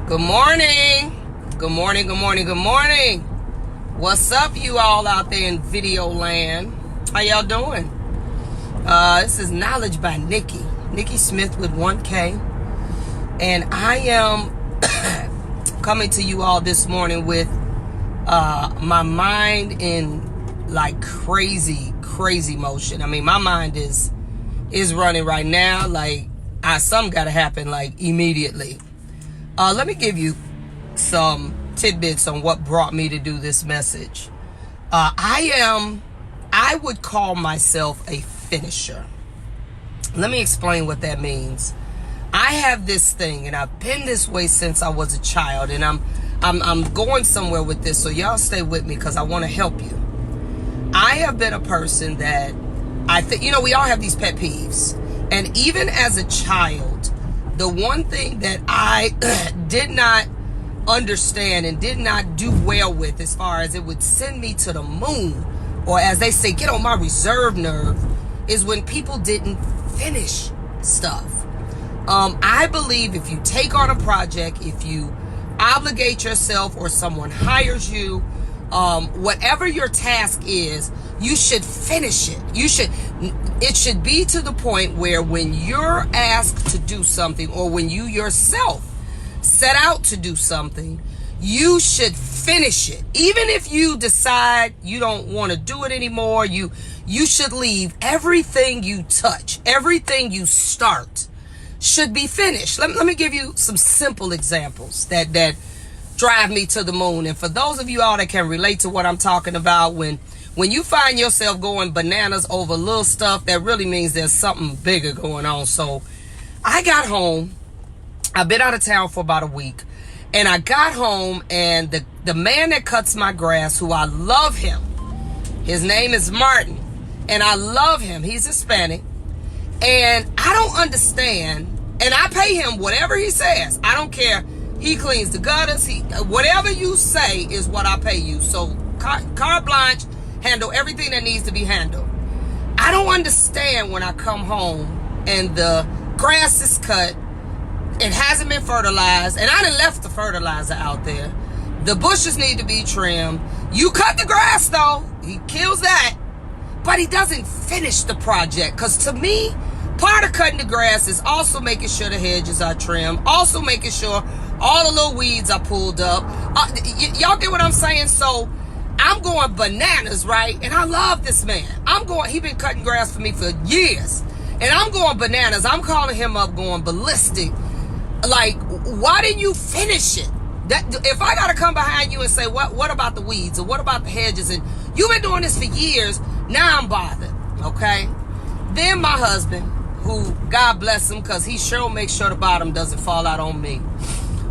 Good morning. Good morning, good morning, good morning. What's up, you all out there in video land? How y'all doing? This is Knowledge by Nikki Smith with 1K. And I am coming to you all this morning with my mind in like crazy motion. I mean, my mind is running right now. Like, something got to happen like immediately. Let me give you some tidbits on what brought me to do this message. I would call myself a finisher. Let me explain what that means. I have this thing, and I've been this way since I was a child, and I'm going somewhere with this, so y'all stay with me because I want to help you. I have been a person that I think, we all have these pet peeves, and even as a child, the one thing that I did not understand and did not do well with, as far as it would send me to the moon, or as they say, get on my reserve nerve, is when people didn't finish stuff. I believe if you take on a project, if you obligate yourself or someone hires you, whatever your task is, you should finish it. It should be to the point where when you're asked to do something, or when you yourself set out to do something, you should finish it. Even if you decide you don't want to do it anymore, you should leave. Everything you touch, everything you start should be finished. Let me give you some simple examples that drive me to the moon. And for those of you all that can relate to what I'm talking about, when you find yourself going bananas over little stuff, that really means there's something bigger going on. So I got home. I've been out of town for about a week. And I got home, and the man that cuts my grass, who I love him, his name is Martin, and I love him. He's Hispanic. And I don't understand, and I pay him whatever he says. I don't care. He cleans the gutters. Whatever you say is what I pay you. So carte blanche, handle everything that needs to be handled. I don't understand when I come home and the grass is cut. It hasn't been fertilized, and I done left the fertilizer out there. The bushes need to be trimmed. You cut the grass, though. He kills that. But he doesn't finish the project. Because to me, part of cutting the grass is also making sure the hedges are trimmed. Also making sure all the little weeds are pulled up. Y'all get what I'm saying? So I'm going bananas, right? And I love this man. He been cutting grass for me for years. And I'm going bananas. I'm calling him up going ballistic. Like, why didn't you finish it? If I gotta come behind you and say, what about the weeds, or what about the hedges, and you've been doing this for years, now I'm bothered, okay? Then my husband, who, God bless him, because he sure makes sure the bottom doesn't fall out on me.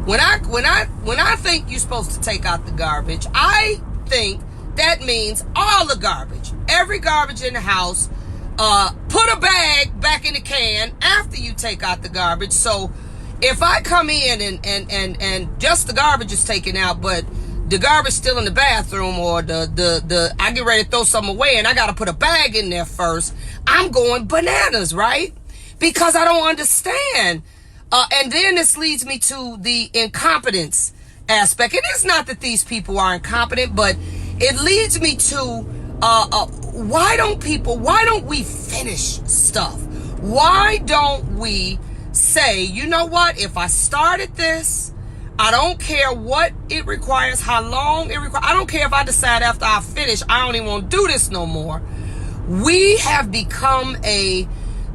When I think you're supposed to take out the garbage, I think that means all the garbage, every garbage in the house. Put a bag back in the can after you take out the garbage. So if I come in and just the garbage is taken out, but the garbage still in the bathroom, or I get ready to throw something away and I got to put a bag in there first, I'm going bananas, right? Because I don't understand. And then this leads me to the incompetence aspect. It is not that these people are incompetent, but it leads me to why don't we finish stuff? Why don't we say, you know what, if I started this, I don't care what it requires, how long it requires. I don't care if I decide after I finish, I don't even want to do this no more. We have become a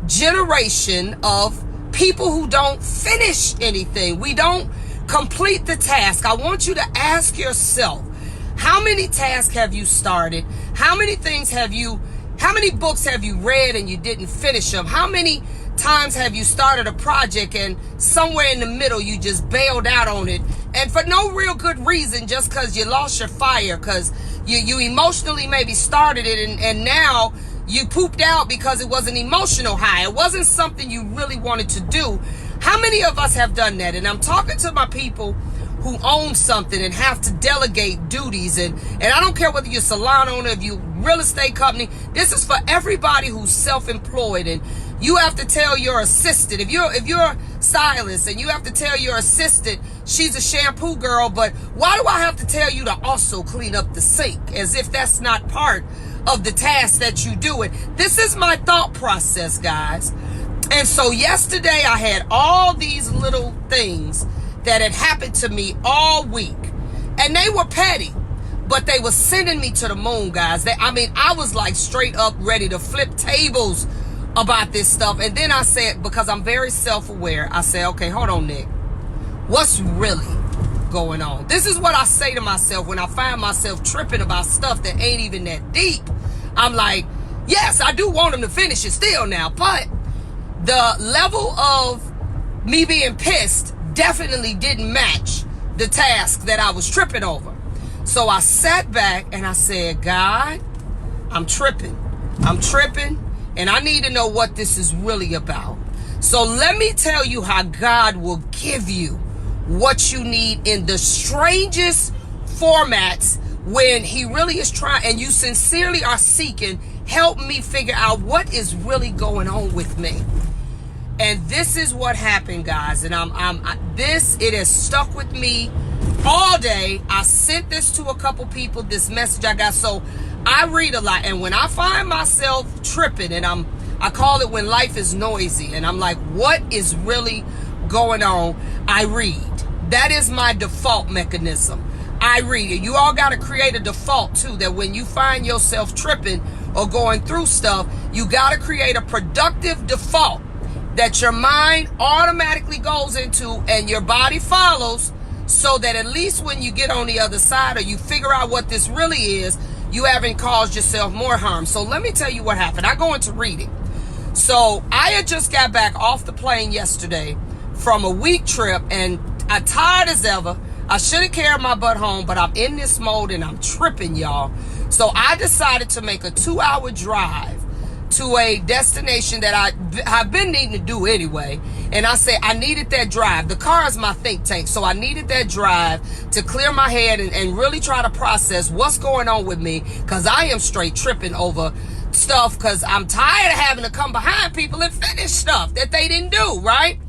generation of people who don't finish anything. We don't complete the task. I want you to ask yourself, how many tasks have you started? How many books have you read and you didn't finish them? How many times have you started a project and somewhere in the middle you just bailed out on it, and for no real good reason, just because you lost your fire, because you emotionally maybe started it and now you pooped out because it was an emotional high. It wasn't something you really wanted to do. How many of us have done that? And I'm talking to my people who own something and have to delegate duties, and I don't care whether you're a salon owner, if you real estate company, this is for everybody who's self-employed, and you have to tell your assistant, if you're stylist and you have to tell your assistant she's a shampoo girl, but why do I have to tell you to also clean up the sink, as if that's not part of the task that you do it? This is my thought process, guys. And so yesterday I had all these little things that had happened to me all week, and they were petty, but they were sending me to the moon, guys. I was like straight up ready to flip tables about this stuff. And then I said, because I'm very self-aware, I said, okay, hold on, Nick. What's really going on? This is what I say to myself when I find myself tripping about stuff that ain't even that deep. I'm like, yes, I do want him to finish it still now, but the level of me being pissed definitely didn't match the task that I was tripping over. So I sat back and I said, God, I'm tripping, and I need to know what this is really about. So let me tell you how God will give you what you need in the strangest formats, when he really is trying and you sincerely are seeking, help me figure out what is really going on with me. And this is what happened, guys. And it has stuck with me all day. I sent this to a couple people, this message I got. So I read a lot, and when I find myself tripping, and I call it when life is noisy, and I'm like, what is really going on? I read. That is my default mechanism. I read it. You all got to create a default too, that when you find yourself tripping or going through stuff, you got to create a productive default that your mind automatically goes into and your body follows, so that at least when you get on the other side or you figure out what this really is, you haven't caused yourself more harm. So let me tell you what happened. I go into reading. So I had just got back off the plane yesterday from a week trip, and I'm tired as ever. I should have carried my butt home, but I'm in this mode and I'm tripping, y'all. So I decided to make a 2-hour drive to a destination that I've been needing to do anyway. And I said I needed that drive. The car is my think tank. So I needed that drive to clear my head and really try to process what's going on with me, because I am straight tripping over stuff, because I'm tired of having to come behind people and finish stuff that they didn't do, right?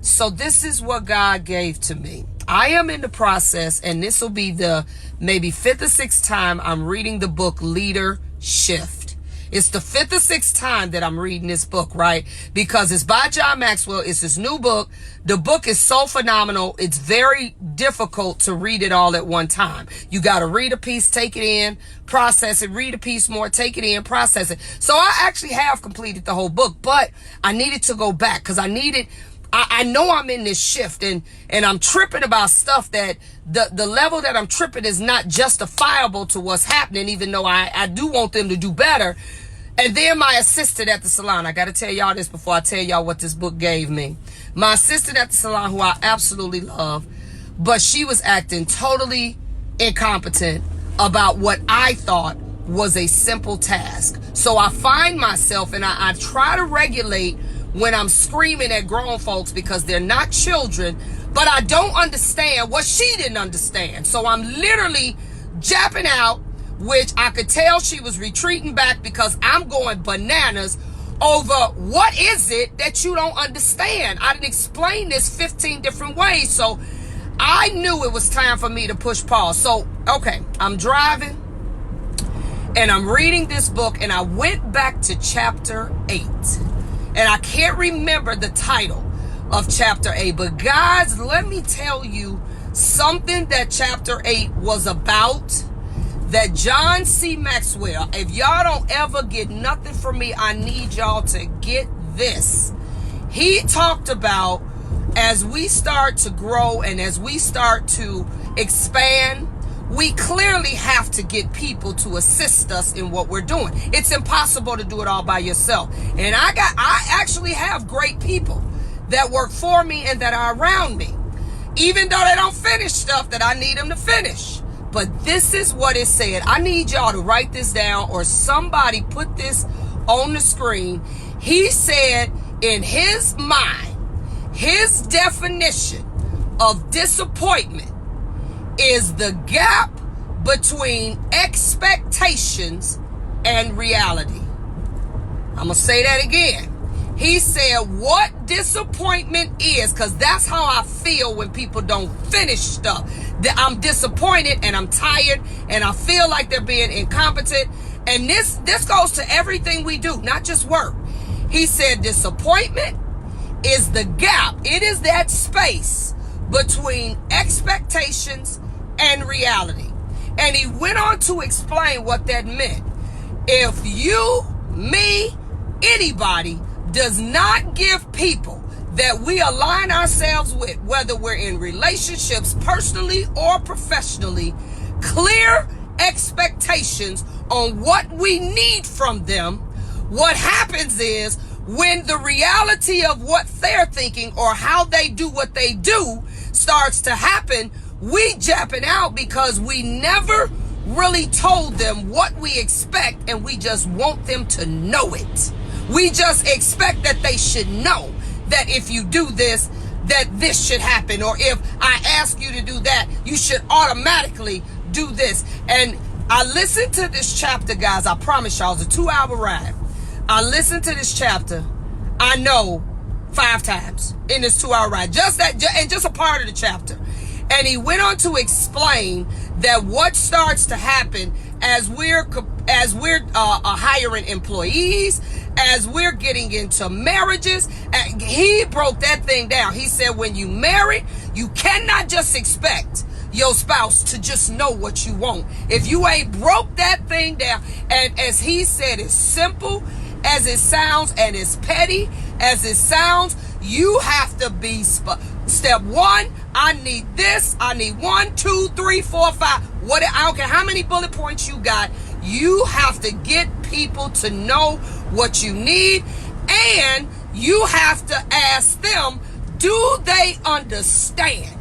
So this is what God gave to me. I am in the process, and this will be the maybe 5th or 6th time I'm reading the book Leader Shift. It's the 5th or 6th time that I'm reading this book, right? Because it's by John Maxwell. It's his new book. The book is so phenomenal. It's very difficult to read it all at one time. You got to read a piece, take it in, process it, read a piece more, take it in, process it. So I actually have completed the whole book, but I needed to go back because I know I'm in this shift, and I'm tripping about stuff that the level that I'm tripping is not justifiable to what's happening, even though I do want them to do better. And then my assistant at the salon, I got to tell y'all this before I tell y'all what this book gave me. My assistant at the salon, who I absolutely love, but she was acting totally incompetent about what I thought was a simple task. So I find myself, and I try to regulate when I'm screaming at grown folks because they're not children, but I don't understand what she didn't understand. So I'm literally japping out, which I could tell she was retreating back because I'm going bananas over what is it that you don't understand. I didn't explain this 15 different ways. So I knew it was time for me to push pause. So, okay, I'm driving and I'm reading this book, and I went back to chapter 8. And I can't remember the title of chapter 8. But guys, let me tell you something that chapter 8 was about. That John C. Maxwell, if y'all don't ever get nothing from me, I need y'all to get this. He talked about, as we start to grow and as we start to expand, we clearly have to get people to assist us in what we're doing. It's impossible to do it all by yourself. And I actually have great people that work for me and that are around me, even though they don't finish stuff that I need them to finish. But this is what it said. I need y'all to write this down, or somebody put this on the screen. He said in his mind, his definition of disappointment is the gap between expectations and reality. I'm going to say that again. He said what disappointment is, because that's how I feel when people don't finish stuff. That I'm disappointed and I'm tired and I feel like they're being incompetent. And this goes to everything we do, not just work. He said disappointment is the gap. It is that space between expectations and reality. And he went on to explain what that meant. If you, me, anybody does not give people that we align ourselves with, whether we're in relationships personally or professionally, clear expectations on what we need from them, what happens is when the reality of what they're thinking or how they do what they do starts to happen, we japping out because we never really told them what we expect, and we just want them to know it. We just expect that they should know that if you do this, that this should happen. Or if I ask you to do that, you should automatically do this. And I listened to this chapter, guys. I promise y'all, it's a 2-hour ride. I listened to this chapter, I know, 5 times in this 2-hour ride. Just a part of the chapter. And he went on to explain that what starts to happen as we're hiring employees, as we're getting into marriages. He broke that thing down. He said when you marry, you cannot just expect your spouse to just know what you want. If you ain't broke that thing down, and as he said, as simple as it sounds and as petty as it sounds, you have to be step 1, I need this. I need 1, 2, 3, 4, 5. I don't care how many bullet points you got. You have to get people to know what you need, and you have to ask them, do they understand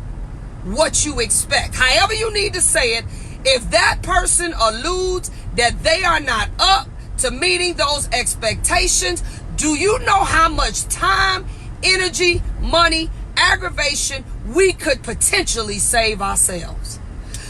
what you expect? However you need to say it. If that person alludes that they are not up to meeting those expectations, do you know how much time, energy, money, aggravation we could potentially save ourselves?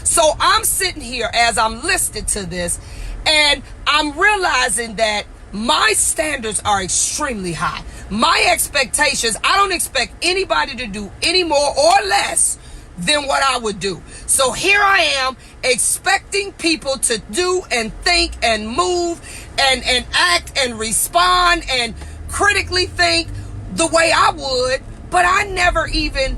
So I'm sitting here as I'm listening to this, and I'm realizing that my standards are extremely high. My expectations, I don't expect anybody to do any more or less than what I would do. So here I am expecting people to do and think and move and act and respond and critically think the way I would, but I never even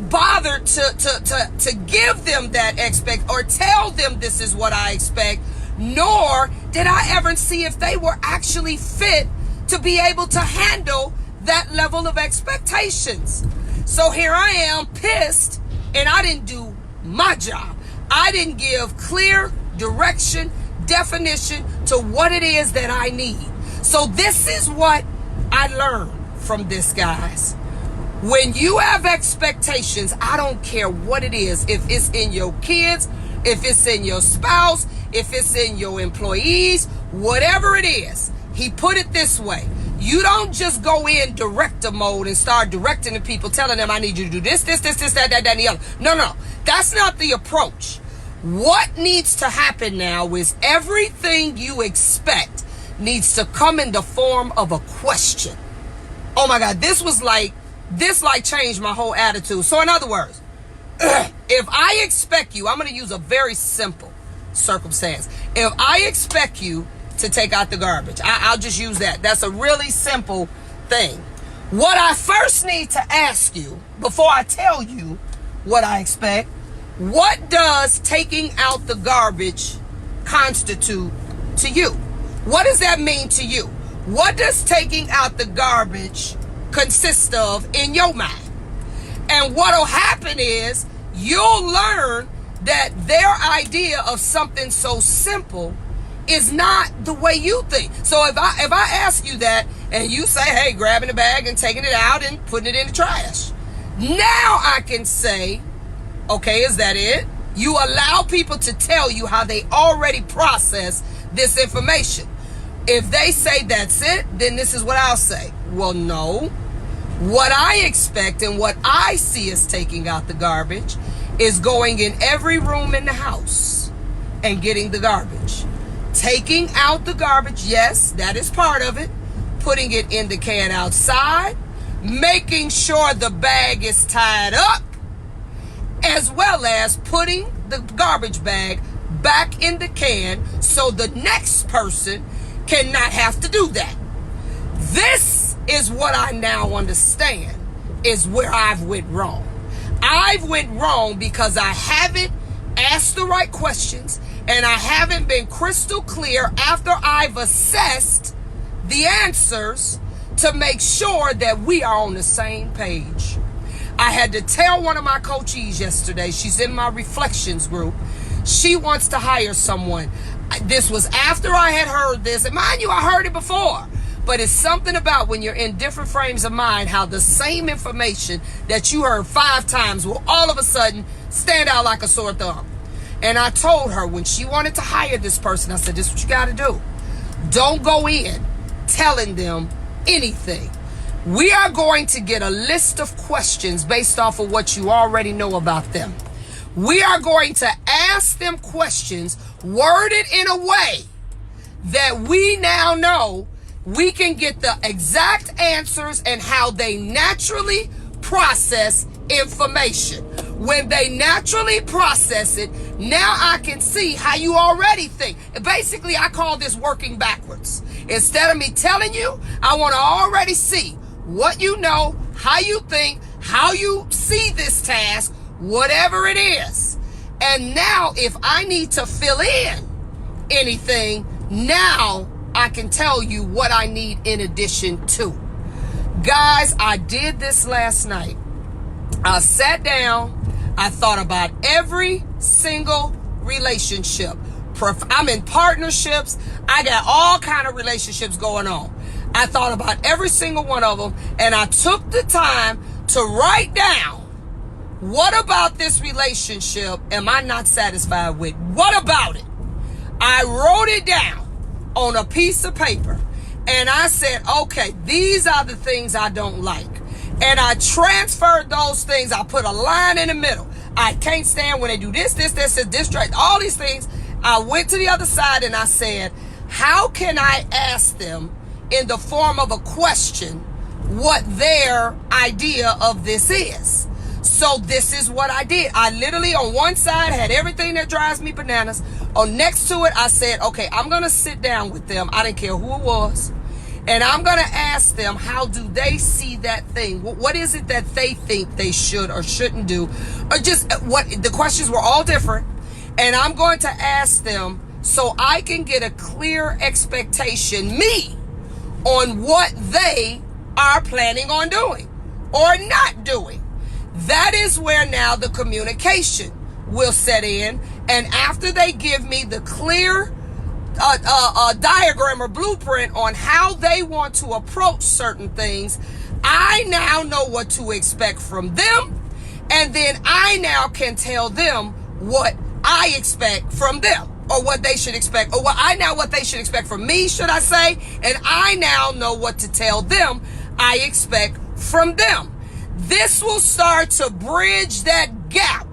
bothered to give them that or tell them this is what I expect, nor did I ever see if they were actually fit to be able to handle that level of expectations. So here I am pissed, and I didn't do my job. I didn't give clear direction, definition to what it is that I need. So this is what I learned from this, guys. When you have expectations, I don't care what it is. If it's in your kids, if it's in your spouse, if it's in your employees, whatever it is, he put it this way. You don't just go in director mode and start directing the people, telling them I need you to do this, that, and the other. No. That's not the approach. What needs to happen now is everything you expect needs to come in the form of a question. Oh my God, this changed my whole attitude. So in other words, if I expect you, I'm going to use a very simple circumstance. If I expect you to take out the garbage, I'll just use that. That's a really simple thing. What I first need to ask you before I tell you what I expect, what does taking out the garbage constitute to you? What does that mean to you? What does taking out the garbage consist of in your mind? And what'll happen is you'll learn that their idea of something so simple is not the way you think. So if I ask you that and you say, hey, grabbing the bag and taking it out and putting it in the trash, now I can say, okay, is that it? You allow people to tell you how they already process this information. If they say that's it, then this is what I'll say. Well, no. What I expect and what I see as taking out the garbage is going in every room in the house and getting the garbage. Taking out the garbage, yes, that is part of it. putting it in the can outside, making sure the bag is tied up, as well as putting the garbage bag back in the can so the next person cannot have to do that. This is what I now understand is where I've went wrong. I've went wrong because I haven't asked the right questions and I haven't been crystal clear after I've assessed the answers to make sure that we are on the same page. I had to tell one of my coachees yesterday, she's in my reflections group, she wants to hire someone. This was after I had heard this, and mind you, I heard it before, but it's something about when you're in different frames of mind, how the same information that you heard 5 times will all of a sudden stand out like a sore thumb. And I told her when she wanted to hire this person, I said, this is what you got to do. Don't go in telling them anything. We are going to get a list of questions based off of what you already know about them. We are going to ask them questions worded in a way that we now know we can get the exact answers and how they naturally process information. When they naturally process it, now I can see how you already think. Basically, I call this working backwards. Instead of me telling you, I want to already see what you know, how you think, how you see this task, whatever it is. And now if I need to fill in anything, now I can tell you what I need in addition to. Guys, I did this last night. I sat down, I thought about every single relationship. I'm in partnerships. I got all kind of relationships going on. I thought about every single one of them, and I took the time to write down, what about this relationship am I not satisfied with? What about it? I wrote it down on a piece of paper, and I said, okay, these are the things I don't like. And I transferred those things. I put a line in the middle. I can't stand when they do this, all these things. I went to the other side and I said, how can I ask them in the form of a question what their idea of this is? So this is what I did. I literally on one side had everything that drives me bananas. On next to it, I said, okay, I'm going to sit down with them. I didn't care who it was. And I'm going to ask them, how do they see that thing? What is it that they think they should or shouldn't do? Or just what the questions were all different. And I'm going to ask them so I can get a clear expectation, me, on what they are planning on doing or not doing. That is where now the communication will set in. And after they give me the clear diagram or blueprint on how they want to approach certain things, I now know what to expect from them. And then I now can tell them what I expect from them, or what they should expect, or what they should expect from me, should I say. And I now know what to tell them I expect from them. This will start to bridge that gap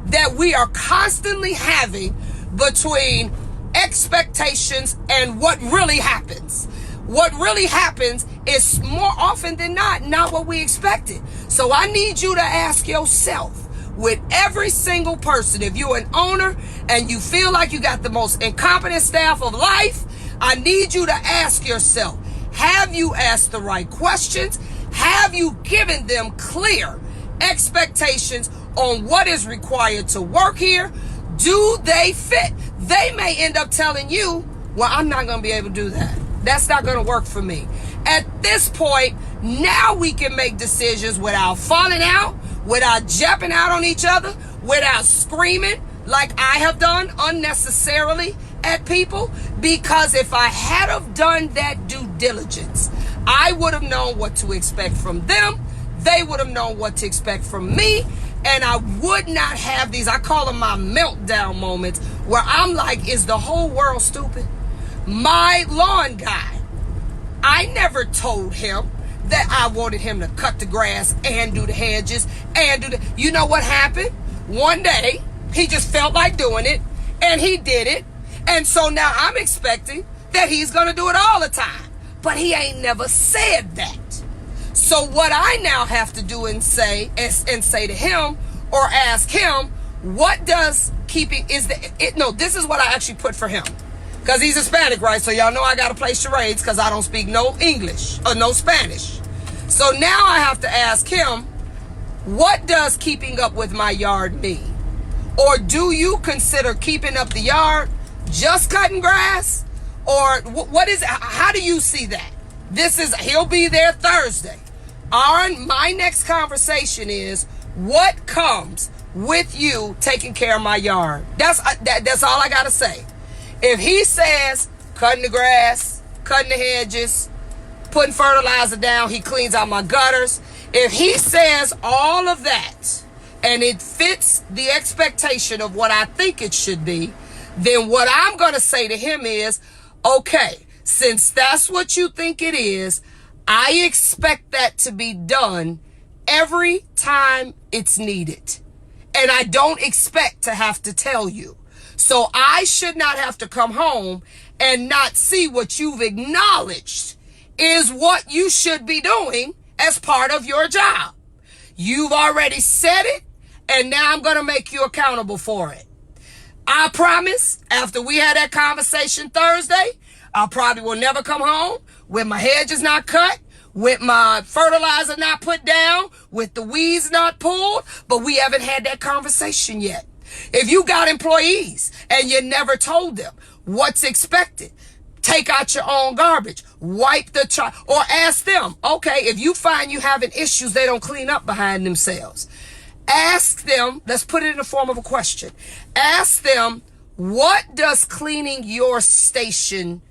that we are constantly having between expectations and what really happens. What really happens is more often than not what we expected. So I need you to ask yourself, with every single person, if you're an owner and you feel like you got the most incompetent staff of life, I need you to ask yourself, have you asked the right questions? Have you given them clear expectations on what is required to work here? Do they fit? They may end up telling you, well, I'm not going to be able to do that. That's not going to work for me. At this point, now we can make decisions without falling out, without japping out on each other, without screaming like I have done unnecessarily at people. Because if I had have done that due diligence, I would have known what to expect from them. They would have known what to expect from me. And I would not have these, I call them my meltdown moments, where I'm like, is the whole world stupid? My lawn guy, I never told him that I wanted him to cut the grass and do the hedges and do the, you know what happened? One day, he just felt like doing it, and he did it. And so now I'm expecting that he's going to do it all the time. but he ain't never said that. So what I now have to do and say to him or ask him, what does keeping is no, this is what I actually put for him. Because he's Hispanic, right? So y'all know I got to play charades because I don't speak no English or no Spanish. So now I have to ask him, what does keeping up with my yard mean? Or do you consider keeping up the yard just cutting grass? Or what is, how do you see that? He'll be there Thursday. My next conversation is, what comes with you taking care of my yard? That's all I got to say. If he says cutting the grass, cutting the hedges, putting fertilizer down, he cleans out my gutters. If he says all of that and it fits the expectation of what I think it should be, then what I'm going to say to him is, okay, since that's what you think it is, I expect that to be done every time it's needed. And I don't expect to have to tell you. So I should not have to come home and not see what you've acknowledged is what you should be doing as part of your job. You've already said it, and now I'm going to make you accountable for it. I promise, after we had that conversation Thursday, I probably will never come home with my hedges not cut, with my fertilizer not put down, with the weeds not pulled, but we haven't had that conversation yet. If you got employees and you never told them what's expected, take out your own garbage, wipe the or ask them, okay, if you find you having issues, they don't clean up behind themselves. Ask them, let's put it in the form of a question. Ask them, what does cleaning your station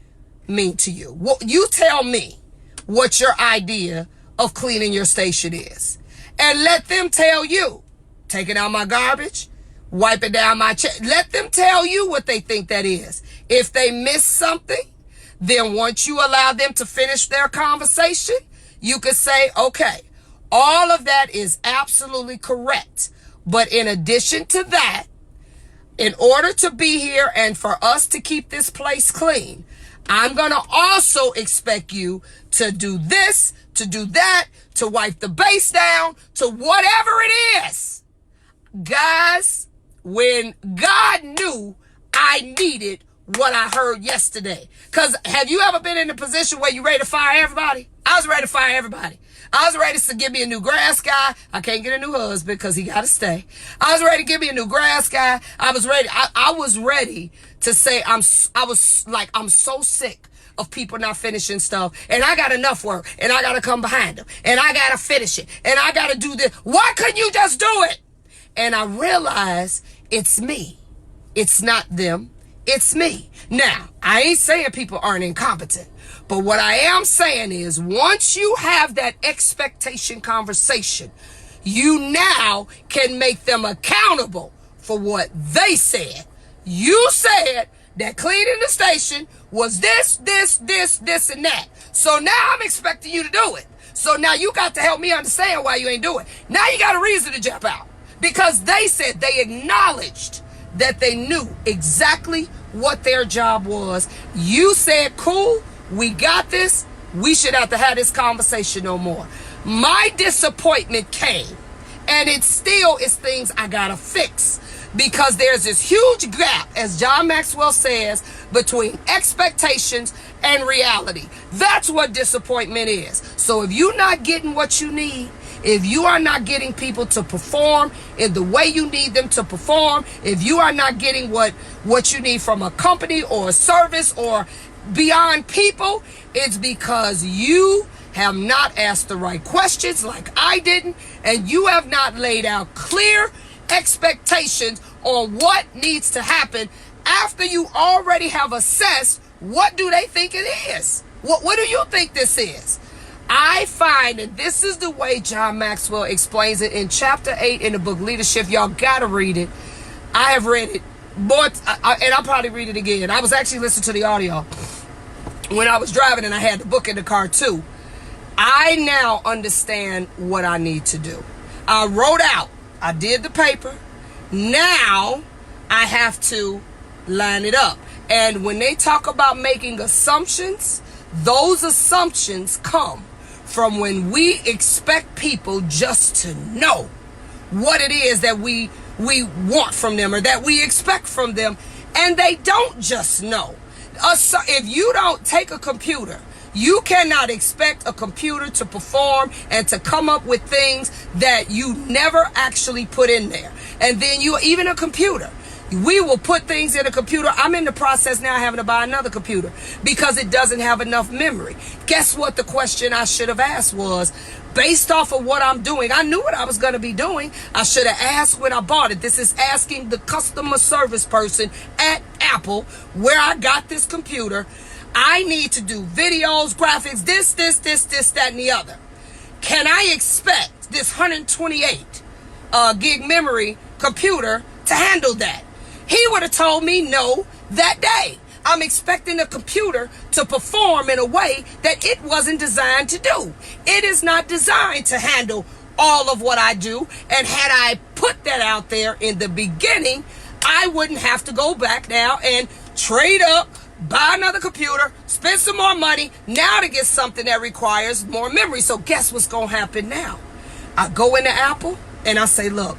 mean to you? You tell me what your idea of cleaning your station is. And let them tell you, taking out my garbage, wiping down my chair. Let them tell you what they think that is. If they miss something, then once you allow them to finish their conversation, you could say, okay, all of that is absolutely correct. But in addition to that, in order to be here and for us to keep this place clean, I'm going to also expect you to do this, to do that, to wipe the base down, to whatever it is. Guys, when God knew I needed what I heard yesterday. Because have you ever been in a position where you're ready to fire everybody? I was ready to fire everybody. I was ready to give me a new grass guy. I can't get a new husband because he got to stay. I was ready to give me a new grass guy. I was ready. I was ready to say I'm so sick of people not finishing stuff, and I got enough work, and I got to come behind them, and I got to finish it, and I got to do this. Why couldn't you just do it? And I realized it's me. It's not them. It's me. Now, I ain't saying people aren't incompetent, but what I am saying is once you have that expectation conversation, you now can make them accountable for what they said. You said that cleaning the station was this, and that. So now I'm expecting you to do it. So now you got to help me understand why you ain't doing it. Now you got a reason to jump out. Because they said, they acknowledged that they knew exactly what their job was. You said, cool, we got this. We should have to have this conversation no more. My disappointment came, and it still is things I gotta fix. Because there's this huge gap, as John Maxwell says, between expectations and reality. That's what disappointment is. So if you're not getting what you need, if you are not getting people to perform in the way you need them to perform, if you are not getting what you need from a company or a service or beyond people, it's because you have not asked the right questions like I didn't, and you have not laid out clear expectations on what needs to happen after you already have assessed what do they think it is. What do you think this is? I find, and this is the way John Maxwell explains it in chapter 8 in the book Leadership. Y'all gotta read it. I have read it, but and I'll probably read it again. I was actually listening to the audio when I was driving, and I had the book in the car too. I now understand what I need to do. I wrote out, I did the paper. Now I have to line it up. And when they talk about making assumptions, Those assumptions come from when we expect people just to know what it is that we want from them or that we expect from them, and they don't just know. If you don't take a computer, you cannot expect a computer to perform and to come up with things that you never actually put in there. And then even a computer, we will put things in a computer. I'm in the process now having to buy another computer because it doesn't have enough memory. Guess what the question I should have asked was, based off of what I'm doing, I knew what I was going to be doing. I should have asked when I bought it. This is asking the customer service person at Apple where I got this computer. I need to do videos, graphics, this, that, and the other. Can I expect this 128 gig memory computer to handle that? He would have told me no that day. I'm expecting a computer to perform in a way that it wasn't designed to do. It is not designed to handle all of what I do. And had I put that out there in the beginning, I wouldn't have to go back now and trade up, buy another computer, spend some more money now to get something that requires more memory. So guess what's going to happen now? I go into Apple and I say, look,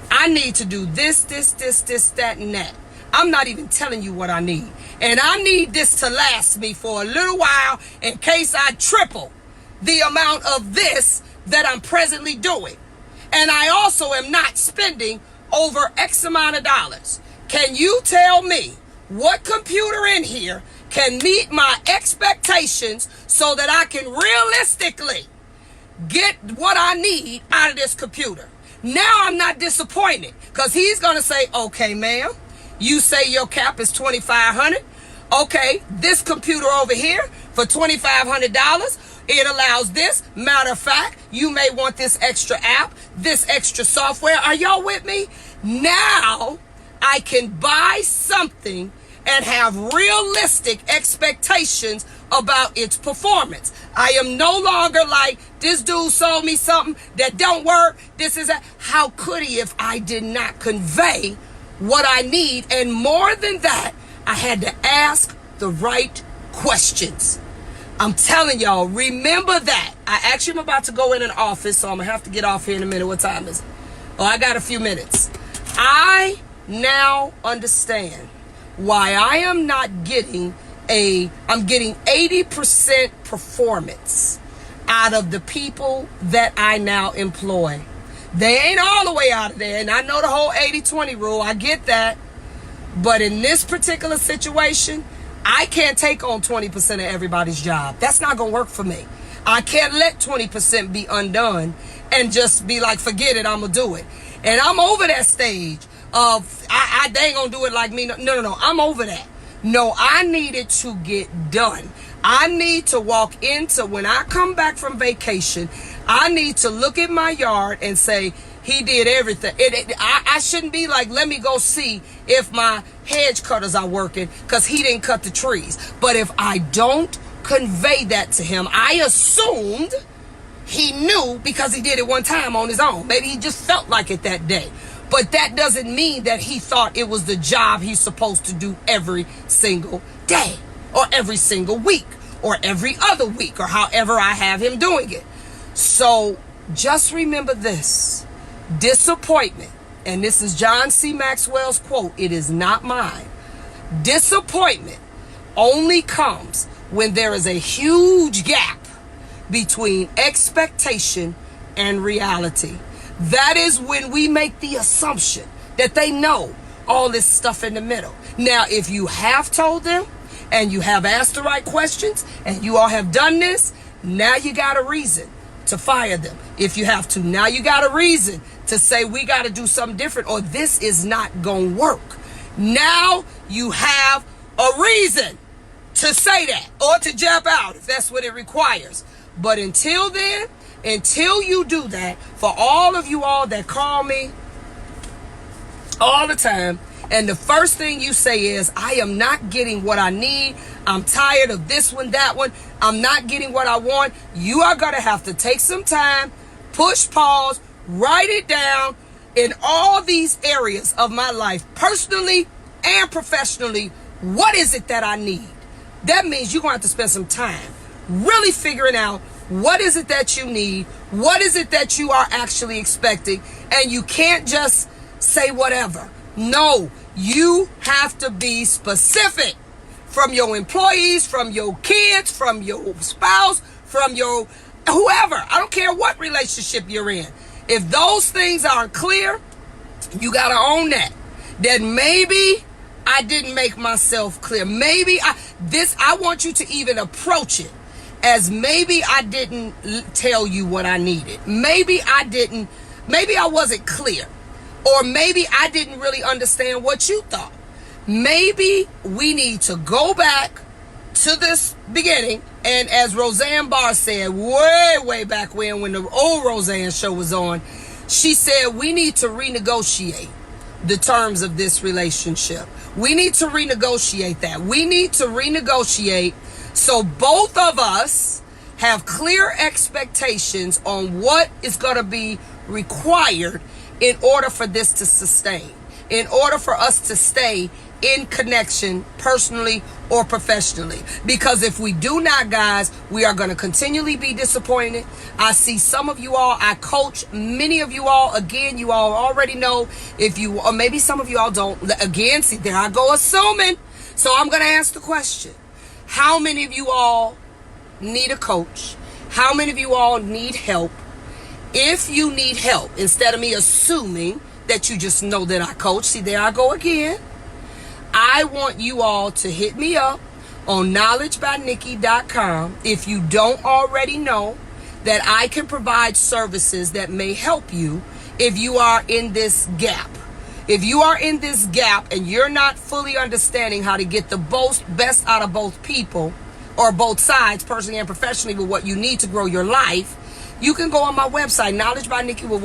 I need to do this, that, and that. I'm not even telling you what I need. And I need this to last me for a little while in case I triple the amount of this that I'm presently doing. And I also am not spending over X amount of dollars. Can you tell me what computer in here can meet my expectations so that I can realistically get what I need out of this computer? Now I'm not disappointed because he's going to say, okay, ma'am, you say your cap is $2,500. Okay, this computer over here for $2,500, it allows this. Matter of fact, you may want this extra app, this extra software. Are y'all with me? Now I can buy something and have realistic expectations about its performance. I am no longer like, this dude sold me something that don't work. This is how could he if I did not convey what I need? And more than that, I had to ask the right questions. I'm telling y'all, remember that. I actually am about to go in an office, so I'm going to have to get off here in a minute. What time is it? Oh, I got a few minutes. I now understand why I am not getting I'm getting 80% performance out of the people that I now employ. They ain't all the way out of there, and I know the whole 80-20 rule. I get that. But in this particular situation, I can't take on 20% of everybody's job. That's not going to work for me. I can't let 20% be undone and just be like, forget it, I'm going to do it. And I'm over that stage of, they ain't going to do it like me. No, I'm over that. No, I need it to get done. I need to walk into, when I come back from vacation, I need to look at my yard and say, he did everything. I shouldn't be like, let me go see if my hedge cutters are working because he didn't cut the trees. But if I don't convey that to him, I assumed he knew because he did it one time on his own. Maybe he just felt like it that day. But that doesn't mean that he thought it was the job he's supposed to do every single day or every single week or every other week or however I have him doing it. So just remember this. Disappointment, and this is John C. Maxwell's quote, it is not mine. Disappointment only comes when there is a huge gap between expectation and reality. That is when we make the assumption that they know all this stuff in the middle. Now, if you have told them and you have asked the right questions and you all have done this, now you got a reason to fire them. If you have to, now you got a reason to say we got to do something different or this is not going to work. Now you have a reason to say that or to jump out if that's what it requires. But until then, until you do that, for all of you all that call me all the time, and the first thing you say is, I am not getting what I need. I'm tired of this one, that one. I'm not getting what I want. You are going to have to take some time, push pause, write it down in all these areas of my life, personally and professionally. What is it that I need? that means you're going to have to spend some time really figuring out what is it that you need, what is it that you are actually expecting, and you can't just say whatever. No, you have to be specific. From your employees, from your kids, from your spouse, from your whoever. I don't care what relationship you're in. If those things aren't clear, you got to own that. That maybe I didn't make myself clear. Maybe I want you to even approach it as maybe I didn't tell you what I needed. Maybe I wasn't clear. Or maybe I didn't really understand what you thought. Maybe we need to go back to this beginning, and as Roseanne Barr said way back when the old Roseanne show was on, she said we need to renegotiate the terms of this relationship. We need to renegotiate that. We need to renegotiate so both of us have clear expectations on what is going to be required in order for this to sustain, in order for us to stay in connection personally or professionally. Because if we do not, guys, we are going to continually be disappointed. I see some of you all, I coach many of you all. Again, you all already know, if you, or maybe some of you all don't. Again, see, there I go assuming. So I'm going to ask the question. How many of you all need a coach? How many of you all need help? If you need help, instead of me assuming that you just know that I coach, see, there I go again. I want you all to hit me up on knowledgebynikki.com if you don't already know that I can provide services that may help you if you are in this gap. If you are in this gap and you're not fully understanding how to get the best out of both people or both sides, personally and professionally, with what you need to grow your life, you can go on my website, knowledgebynikki with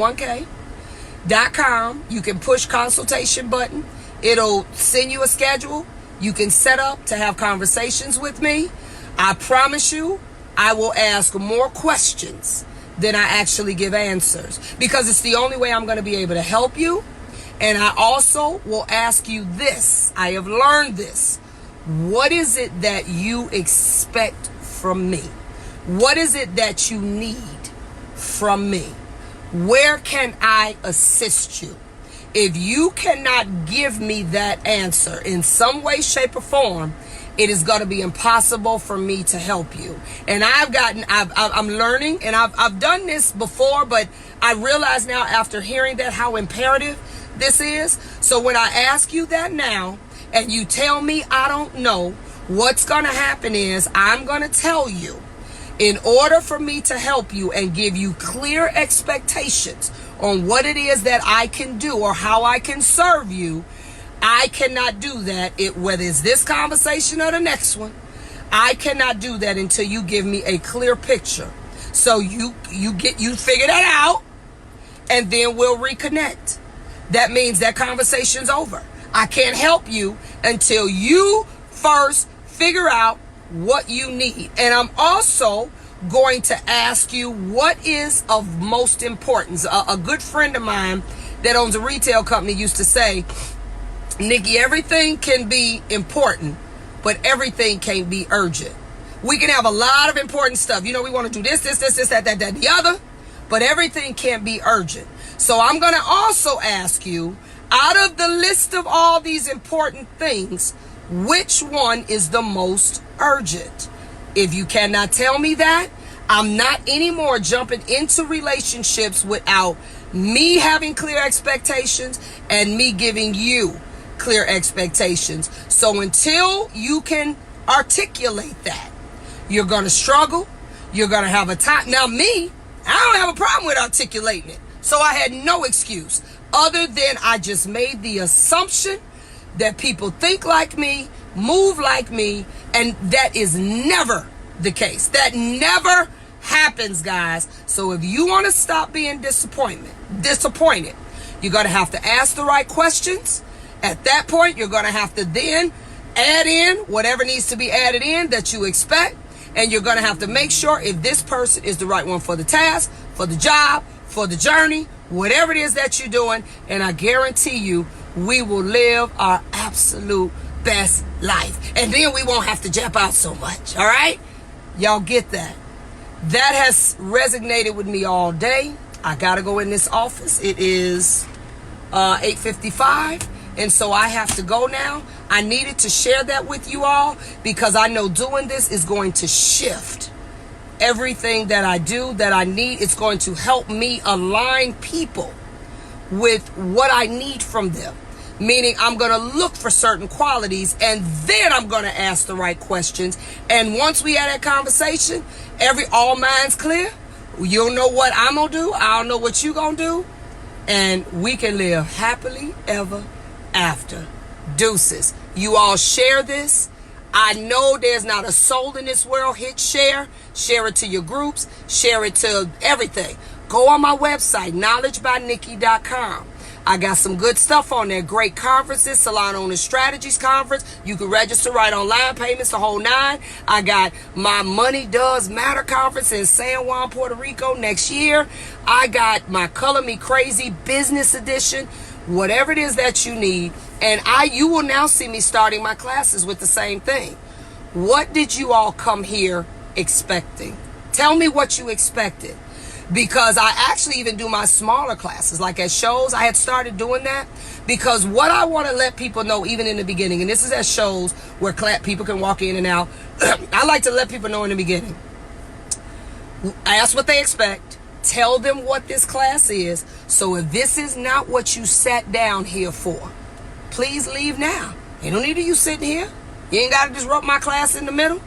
1K.com. You can push consultation button. It'll send you a schedule. You can set up to have conversations with me. I promise you, I will ask more questions than I actually give answers, because it's the only way I'm going to be able to help you. And I also will ask you this. I have learned this. What is it that you expect from me? What is it that you need from me? Where can I assist you? If you cannot give me that answer in some way, shape, or form, it is going to be impossible for me to help you. And I'm learning, and I've done this before, but I realize now after hearing that how imperative this is. So when I ask you that now, and you tell me I don't know, what's going to happen is I'm going to tell you, in order for me to help you and give you clear expectations on what it is that I can do or how I can serve you, I cannot do that, whether it's this conversation or the next one. I cannot do that until you give me a clear picture. So you figure that out, and then we'll reconnect. That means that conversation's over. I can't help you until you first figure out what you need. And I'm also going to ask you what is of most importance. A good friend of mine that owns a retail company used to say, Nikki, everything can be important, but everything can't be urgent. We can have a lot of important stuff. You know, we want to do this, that, the other, but everything can't be urgent. So I'm going to also ask you, out of the list of all these important things, which one is the most urgent? If you cannot tell me that, I'm not anymore jumping into relationships without me having clear expectations and me giving you clear expectations. So until you can articulate that, you're going to struggle. You're going to have a time. Now me, I don't have a problem with articulating it. So I had no excuse other than I just made the assumption that people think like me, move like me, and that is never the case. That never happens, guys. So if you want to stop being disappointed, you're going to have to ask the right questions. At that point, you're going to have to then add in whatever needs to be added in that you expect. And you're going to have to make sure if this person is the right one for the task, for the job, for the journey, whatever it is that you're doing. And I guarantee you, we will live our absolute best life. And then we won't have to jump out so much. All right? Y'all get that? That has resonated with me all day. I got to go in this office. It is 8:55. And so I have to go now. I needed to share that with you all because I know doing this is going to shift everything that I do, that I need. It's going to help me align people with what I need from them. Meaning I'm going to look for certain qualities and then I'm going to ask the right questions. And once we have that conversation, all minds clear. You'll know what I'm going to do. I'll know what you're going to do. And we can live happily ever after. Deuces. You all share this. I know there's not a soul in this world. Hit share. Share it to your groups. Share it to everything. Go on my website, knowledgebynikki.com. I got some good stuff on there. Great conferences, Salon Owner Strategies Conference. You can register right online, payments, the whole nine. I got my Money Does Matter Conference in San Juan, Puerto Rico next year. I got my Color Me Crazy Business Edition. Whatever it is that you need. And you will now see me starting my classes with the same thing. What did you all come here expecting? Tell me what you expected. Because I actually even do my smaller classes, like at shows. I had started doing that because what I want to let people know, even in the beginning, and this is at shows where people can walk in and out. I like to let people know in the beginning. Ask what they expect. Tell them what this class is. So if this is not what you sat down here for, please leave now. Ain't no need of you sitting here. You ain't got to disrupt my class in the middle.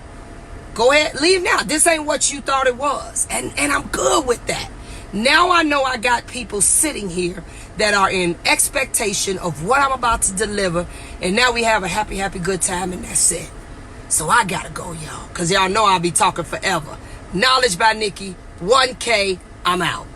Go ahead, leave now. This ain't what you thought it was. And I'm good with that. Now I know I got people sitting here that are in expectation of what I'm about to deliver. And now we have a happy, happy, good time, and that's it. So I got to go, y'all. Because y'all know I'll be talking forever. Knowledge by Nikki, 1K, I'm out.